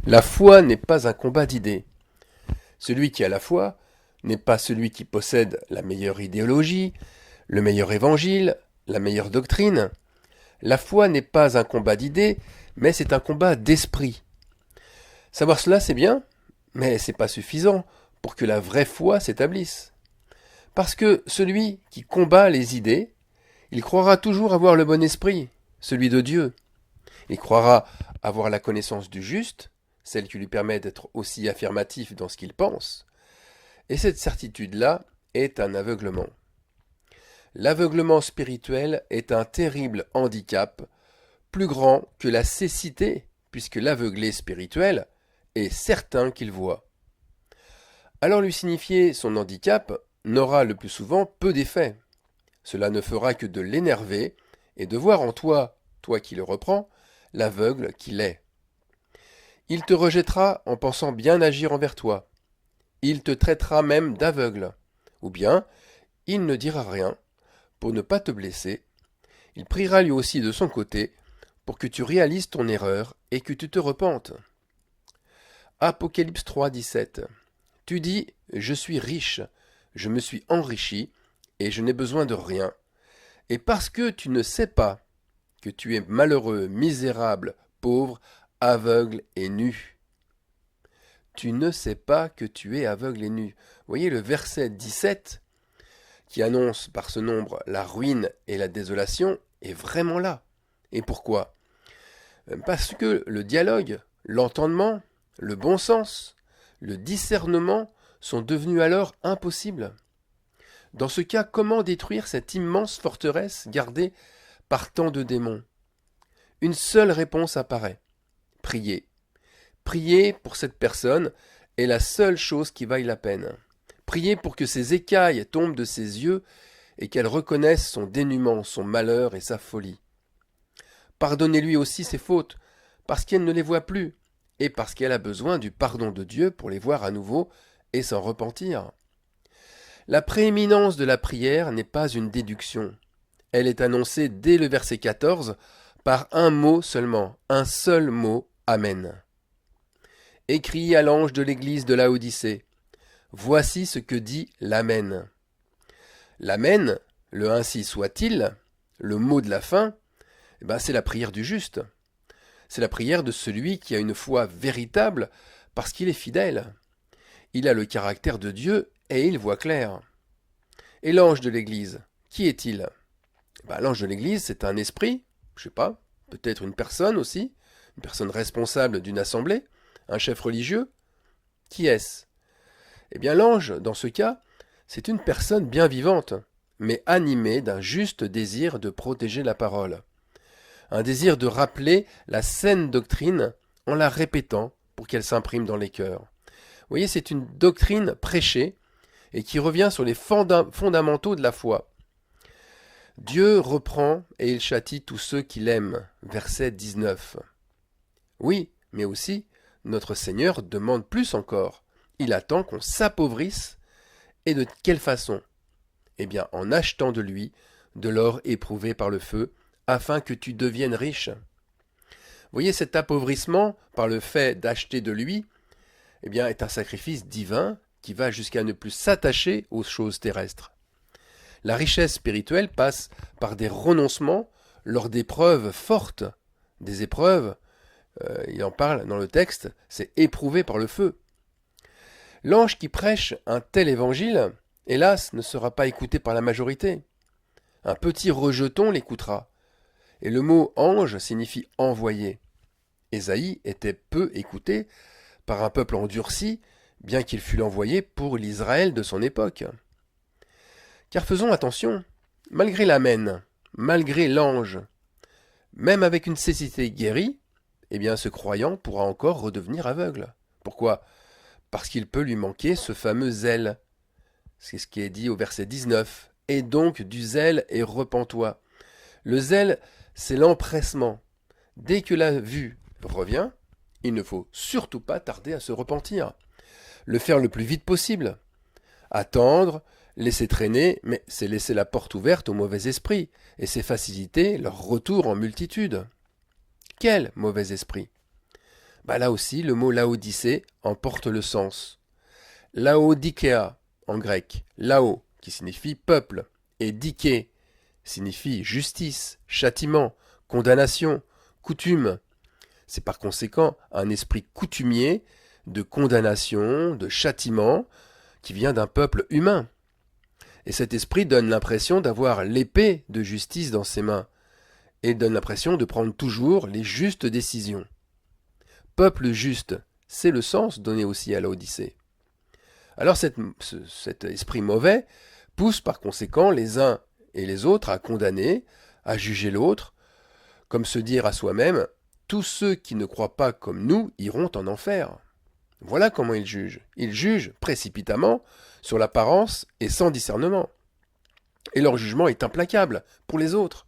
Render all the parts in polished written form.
La foi n'est pas un combat d'idées. Celui qui a la foi n'est pas celui qui possède la meilleure idéologie, le meilleur évangile, la meilleure doctrine. La foi n'est pas un combat d'idées, mais c'est un combat d'esprit. Savoir cela, c'est bien, mais c'est pas suffisant pour que la vraie foi s'établisse. Parce que celui qui combat les idées, il croira toujours avoir le bon esprit, celui de Dieu. Il croira avoir la connaissance du juste, celle qui lui permet d'être aussi affirmatif dans ce qu'il pense. Et cette certitude-là est un aveuglement. L'aveuglement spirituel est un terrible handicap, plus grand que la cécité, puisque l'aveuglé spirituel est certain qu'il voit. Alors lui signifier son handicap n'aura le plus souvent peu d'effet. Cela ne fera que de l'énerver et de voir en toi, toi qui le reprends, l'aveugle qu'il est. Il te rejettera en pensant bien agir envers toi. Il te traitera même d'aveugle. Ou bien, il ne dira rien pour ne pas te blesser. Il priera lui aussi de son côté pour que tu réalises ton erreur et que tu te repentes. Apocalypse 3, 17. Tu dis, je suis riche, je me suis enrichi, et je n'ai besoin de rien. Et parce que tu ne sais pas que tu es malheureux, misérable, pauvre, aveugle et nu. Tu ne sais pas que tu es aveugle et nu. Voyez le verset 17, qui annonce par ce nombre la ruine et la désolation, est vraiment là. Et pourquoi ? Parce que le dialogue, l'entendement, le bon sens, le discernement sont devenus alors impossibles. Dans ce cas, comment détruire cette immense forteresse gardée par tant de démons ? Une seule réponse apparaît. Prier. Prier pour cette personne est la seule chose qui vaille la peine. Prier pour que ses écailles tombent de ses yeux et qu'elle reconnaisse son dénuement, son malheur et sa folie. Pardonnez-lui aussi ses fautes, parce qu'elle ne les voit plus, et parce qu'elle a besoin du pardon de Dieu pour les voir à nouveau et s'en repentir. La prééminence de la prière n'est pas une déduction. Elle est annoncée dès le verset 14 par un mot seulement, un seul mot, Amen. Écrit à l'ange de l'église de Laodicée, voici ce que dit l'Amen. L'Amen, le ainsi soit-il, le mot de la fin, c'est la prière du juste. C'est la prière de celui qui a une foi véritable parce qu'il est fidèle. Il a le caractère de Dieu et il voit clair. Et l'ange de l'église, qui est-il ? L'ange de l'église, c'est un esprit, je sais pas, peut-être une personne aussi, une personne responsable d'une assemblée, un chef religieux. Qui est-ce ? L'ange, dans ce cas, c'est une personne bien vivante, mais animée d'un juste désir de protéger la parole. Un désir de rappeler la saine doctrine en la répétant pour qu'elle s'imprime dans les cœurs. Vous voyez, c'est une doctrine prêchée et qui revient sur les fondamentaux de la foi. Dieu reprend et il châtie tous ceux qu'il aime. Verset 19. Oui, mais aussi, notre Seigneur demande plus encore. Il attend qu'on s'appauvrisse. Et de quelle façon ? En achetant de lui de l'or éprouvé par le feu, afin que tu deviennes riche. Vous voyez, cet appauvrissement, par le fait d'acheter de lui, est un sacrifice divin qui va jusqu'à ne plus s'attacher aux choses terrestres. La richesse spirituelle passe par des renoncements lors d'épreuves fortes. Des épreuves, il en parle dans le texte, c'est éprouvé par le feu. L'ange qui prêche un tel évangile, hélas, ne sera pas écouté par la majorité. Un petit rejeton l'écoutera. Et le mot ange signifie envoyé. Ésaïe était peu écouté par un peuple endurci, bien qu'il fût l'envoyé pour l'Israël de son époque. Car faisons attention, malgré l'amen, malgré l'ange, même avec une cécité guérie, ce croyant pourra encore redevenir aveugle. Pourquoi ? Parce qu'il peut lui manquer ce fameux zèle. C'est ce qui est dit au verset 19. Et donc du zèle et repens-toi. Le zèle, c'est l'empressement. Dès que la vue revient, il ne faut surtout pas tarder à se repentir. Le faire le plus vite possible. Attendre, laisser traîner, mais c'est laisser la porte ouverte aux mauvais esprits, et c'est faciliter leur retour en multitude. Quel mauvais esprit ? Là aussi, le mot Laodicée emporte le sens. Laodikea en grec, Lao qui signifie peuple, et Diké signifie justice, châtiment, condamnation, coutume. C'est par conséquent un esprit coutumier de condamnation, de châtiment, qui vient d'un peuple humain. Et cet esprit donne l'impression d'avoir l'épée de justice dans ses mains, et donne l'impression de prendre toujours les justes décisions. Peuple juste, c'est le sens donné aussi à l'Odyssée. Alors cet esprit mauvais pousse par conséquent les uns et les autres à condamner, à juger l'autre, comme se dire à soi-même « Tous ceux qui ne croient pas comme nous iront en enfer ». Voilà comment ils jugent. Ils jugent précipitamment, sur l'apparence et sans discernement. Et leur jugement est implacable pour les autres,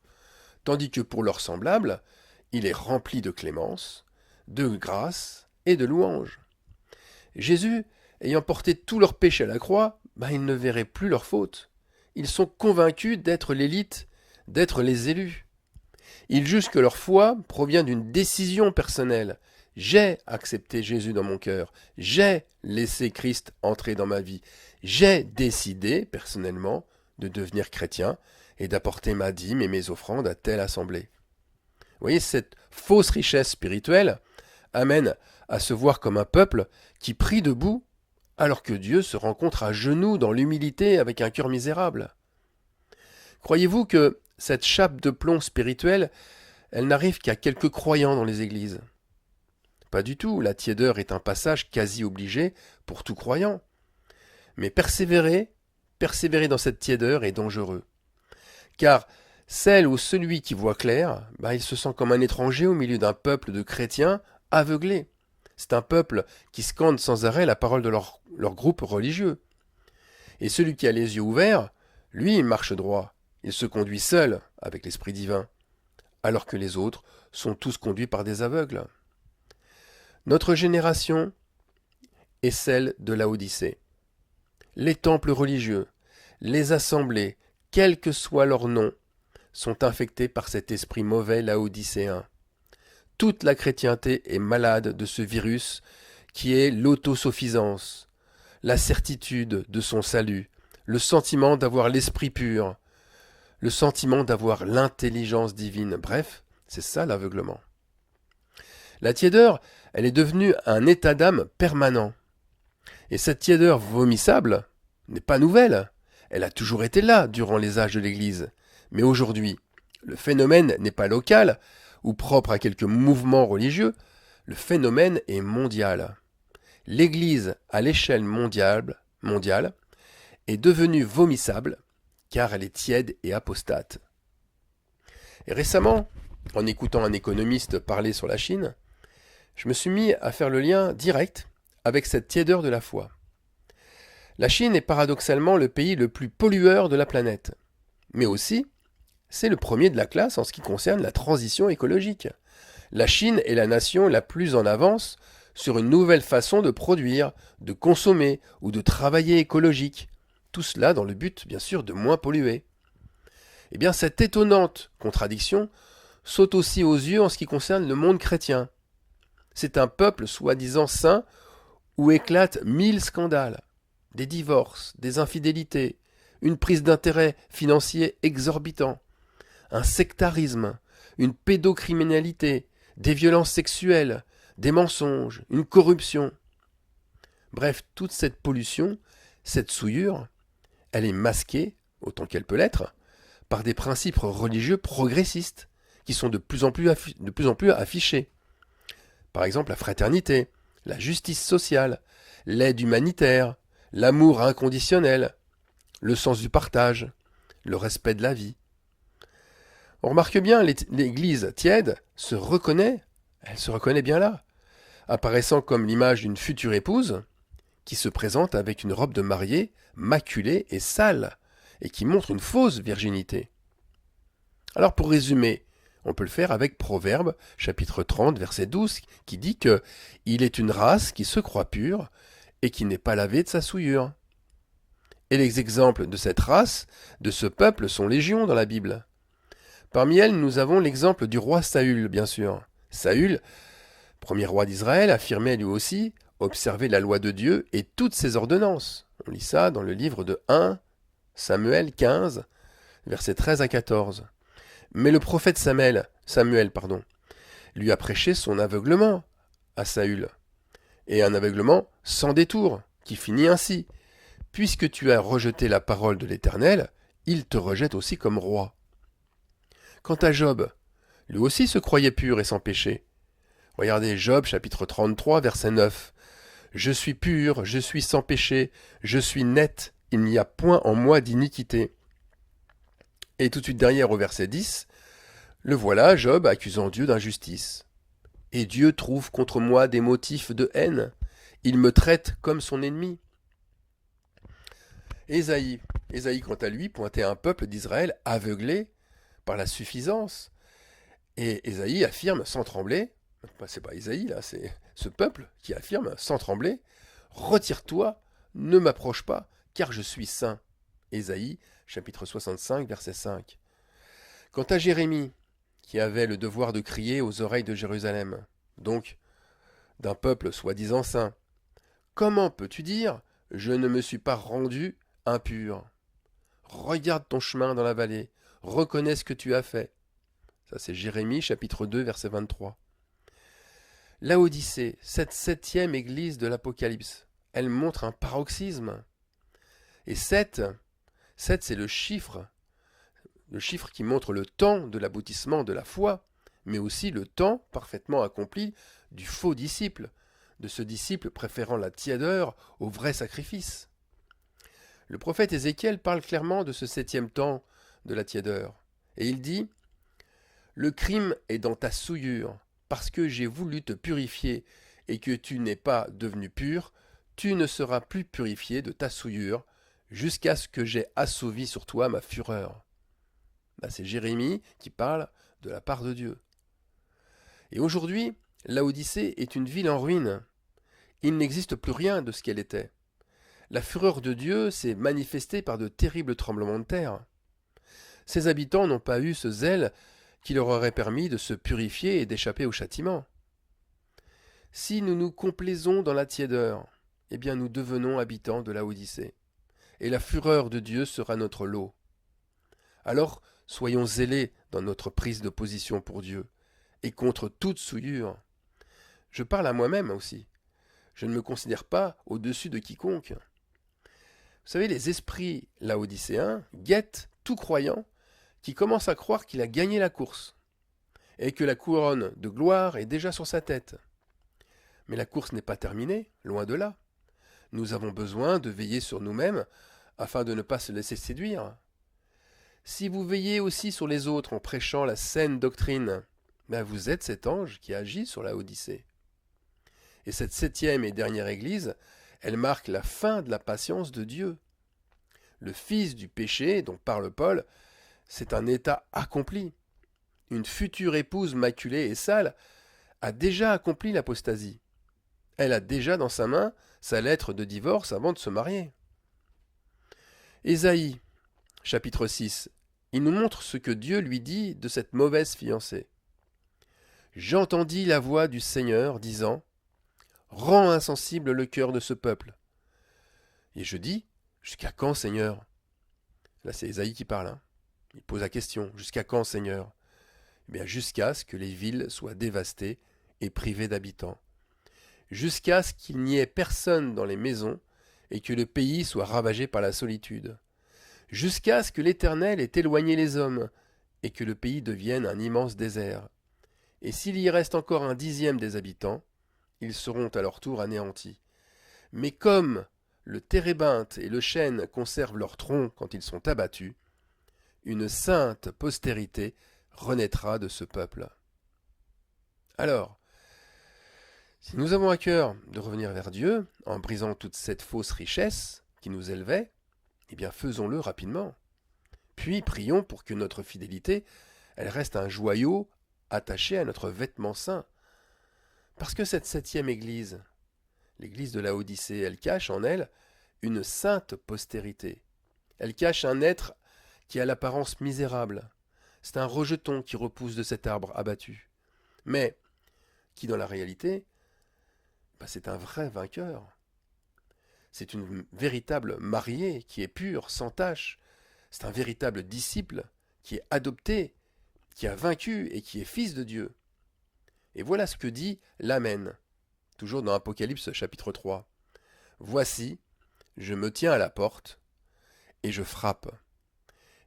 tandis que pour leurs semblables, il est rempli de clémence, de grâce et de louange. Jésus, ayant porté tous leurs péchés à la croix, ils ne verraient plus leurs fautes. Ils sont convaincus d'être l'élite, d'être les élus. Ils jugent que leur foi provient d'une décision personnelle. J'ai accepté Jésus dans mon cœur. J'ai laissé Christ entrer dans ma vie. J'ai décidé, personnellement, de devenir chrétien et d'apporter ma dîme et mes offrandes à telle assemblée. Vous voyez, cette fausse richesse spirituelle amène à se voir comme un peuple qui prie debout alors que Dieu se rencontre à genoux dans l'humilité avec un cœur misérable. Croyez-vous que cette chape de plomb spirituelle, elle n'arrive qu'à quelques croyants dans les églises? Pas du tout, la tiédeur est un passage quasi obligé pour tout croyant. Mais persévérer dans cette tiédeur est dangereux. Car celle ou celui qui voit clair, il se sent comme un étranger au milieu d'un peuple de chrétiens aveuglés. C'est un peuple qui scande sans arrêt la parole de leur groupe religieux. Et celui qui a les yeux ouverts, lui, il marche droit. Il se conduit seul avec l'Esprit divin, alors que les autres sont tous conduits par des aveugles. Notre génération est celle de Laodicée. Les temples religieux, les assemblées, quel que soit leur nom, sont infectés par cet esprit mauvais laodicéen. Toute la chrétienté est malade de ce virus qui est l'autosuffisance, la certitude de son salut, le sentiment d'avoir l'esprit pur, le sentiment d'avoir l'intelligence divine. Bref, c'est ça l'aveuglement. La tiédeur, elle est devenue un état d'âme permanent. Et cette tiédeur vomissable n'est pas nouvelle. Elle a toujours été là durant les âges de l'Église. Mais aujourd'hui, le phénomène n'est pas local ou propre à quelques mouvements religieux. Le phénomène est mondial. L'Église, à l'échelle mondiale, est devenue vomissable car elle est tiède et apostate. Et récemment, en écoutant un économiste parler sur la Chine, je me suis mis à faire le lien direct avec cette tiédeur de la foi. La Chine est paradoxalement le pays le plus pollueur de la planète, mais aussi, c'est le premier de la classe en ce qui concerne la transition écologique. La Chine est la nation la plus en avance sur une nouvelle façon de produire, de consommer ou de travailler écologique. Tout cela dans le but, bien sûr, de moins polluer. Eh bien, cette étonnante contradiction saute aussi aux yeux en ce qui concerne le monde chrétien. C'est un peuple soi-disant saint où éclatent 1000 scandales, des divorces, des infidélités, une prise d'intérêt financier exorbitant, un sectarisme, une pédocriminalité, des violences sexuelles, des mensonges, une corruption. Bref, toute cette pollution, cette souillure, elle est masquée, autant qu'elle peut l'être, par des principes religieux progressistes qui sont de plus en plus affichés. Par exemple, la fraternité, la justice sociale, l'aide humanitaire, l'amour inconditionnel, le sens du partage, le respect de la vie. On remarque bien, l'Église tiède elle se reconnaît bien là, apparaissant comme l'image d'une future épouse qui se présente avec une robe de mariée maculée et sale, et qui montre une fausse virginité. Alors pour résumer, on peut le faire avec Proverbe, chapitre 30, verset 12, qui dit que « Il est une race qui se croit pure et qui n'est pas lavée de sa souillure ». Et les exemples de cette race, de ce peuple, sont légion dans la Bible. Parmi elles, nous avons l'exemple du roi Saül, bien sûr. Saül, Premier roi d'Israël affirmait lui aussi observer la loi de Dieu et toutes ses ordonnances. On lit ça dans le livre de 1 Samuel 15, versets 13 à 14. Mais le prophète Samuel, lui a prêché son aveuglement à Saül, et un aveuglement sans détour, qui finit ainsi. Puisque tu as rejeté la parole de l'Éternel, il te rejette aussi comme roi. Quant à Job, lui aussi se croyait pur et sans péché. Regardez Job chapitre 33, verset 9. Je suis pur, je suis sans péché, je suis net, il n'y a point en moi d'iniquité. Et tout de suite derrière au verset 10, le voilà, Job, accusant Dieu d'injustice. Et Dieu trouve contre moi des motifs de haine. Il me traite comme son ennemi. Ésaïe, quant à lui, pointait un peuple d'Israël aveuglé par la suffisance. Et Ésaïe affirme sans trembler, c'est pas Ésaïe là, c'est ce peuple qui affirme sans trembler, retire-toi, ne m'approche pas, car je suis saint. Ésaïe, chapitre 65, verset 5. Quant à Jérémie, qui avait le devoir de crier aux oreilles de Jérusalem, donc d'un peuple soi-disant saint, comment peux-tu dire, je ne me suis pas rendu impur? Regarde ton chemin dans la vallée, reconnais ce que tu as fait. Ça c'est Jérémie chapitre 2 verset 23. Laodicée, cette septième église de l'Apocalypse, elle montre un paroxysme. Et 7 c'est le chiffre qui montre le temps de l'aboutissement de la foi, mais aussi le temps parfaitement accompli du faux disciple, de ce disciple préférant la tiédeur au vrai sacrifice. Le prophète Ézéchiel parle clairement de ce septième temps de la tiédeur, et il dit « Le crime est dans ta souillure, parce que j'ai voulu te purifier et que tu n'es pas devenu pur, tu ne seras plus purifié de ta souillure, jusqu'à ce que j'aie assouvi sur toi ma fureur. » Là, c'est Jérémie qui parle de la part de Dieu. Et aujourd'hui, Laodicée est une ville en ruine. Il n'existe plus rien de ce qu'elle était. La fureur de Dieu s'est manifestée par de terribles tremblements de terre. Ses habitants n'ont pas eu ce zèle qui leur aurait permis de se purifier et d'échapper au châtiment. Si nous nous complaisons dans la tiédeur, eh bien nous devenons habitants de Laodicée, et la fureur de Dieu sera notre lot. Alors, soyons zélés dans notre prise de position pour Dieu, et contre toute souillure. Je parle à moi-même aussi. Je ne me considère pas au-dessus de quiconque. Vous savez, les esprits laodicéens guettent tout croyant qui commence à croire qu'il a gagné la course, et que la couronne de gloire est déjà sur sa tête. Mais la course n'est pas terminée, loin de là. Nous avons besoin de veiller sur nous-mêmes afin de ne pas se laisser séduire. Si vous veillez aussi sur les autres en prêchant la saine doctrine, vous êtes cet ange qui agit sur la Odyssée. Et cette septième et dernière église, elle marque la fin de la patience de Dieu. Le fils du péché dont parle Paul, c'est un état accompli. Une future épouse maculée et sale a déjà accompli l'apostasie. Elle a déjà dans sa main sa lettre de divorce avant de se marier. Ésaïe, chapitre 6, il nous montre ce que Dieu lui dit de cette mauvaise fiancée. J'entendis la voix du Seigneur disant « Rends insensible le cœur de ce peuple. » Et je dis « Jusqu'à quand, Seigneur ?» Là, c'est Ésaïe qui parle. Il pose la question « Jusqu'à quand, Seigneur ?» Eh bien, jusqu'à ce que les villes soient dévastées et privées d'habitants. Jusqu'à ce qu'il n'y ait personne dans les maisons et que le pays soit ravagé par la solitude. Jusqu'à ce que l'Éternel ait éloigné les hommes et que le pays devienne un immense désert. Et s'il y reste encore un dixième des habitants, ils seront à leur tour anéantis. Mais comme le térébinthe et le chêne conservent leur tronc quand ils sont abattus, une sainte postérité renaîtra de ce peuple. Alors, si nous avons à cœur de revenir vers Dieu, en brisant toute cette fausse richesse qui nous élevait, eh bien faisons-le rapidement. Puis prions pour que notre fidélité, elle reste un joyau attaché à notre vêtement saint. Parce que cette septième église, l'église de Laodicée, elle cache en elle une sainte postérité. Elle cache un être qui a l'apparence misérable. C'est un rejeton qui repousse de cet arbre abattu. Mais qui dans la réalité, c'est un vrai vainqueur. C'est une véritable mariée qui est pure, sans tache. C'est un véritable disciple qui est adopté, qui a vaincu et qui est fils de Dieu. Et voilà ce que dit l'Amen, toujours dans Apocalypse chapitre 3. Voici, je me tiens à la porte et je frappe.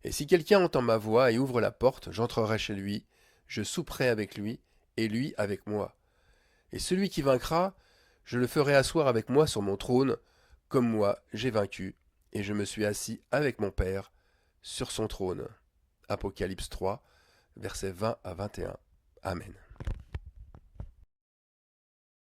Et si quelqu'un entend ma voix et ouvre la porte, j'entrerai chez lui, je souperai avec lui et lui avec moi. Et celui qui vaincra, je le ferai asseoir avec moi sur mon trône, comme moi j'ai vaincu, et je me suis assis avec mon Père sur son trône. Apocalypse 3, versets 20 à 21. Amen.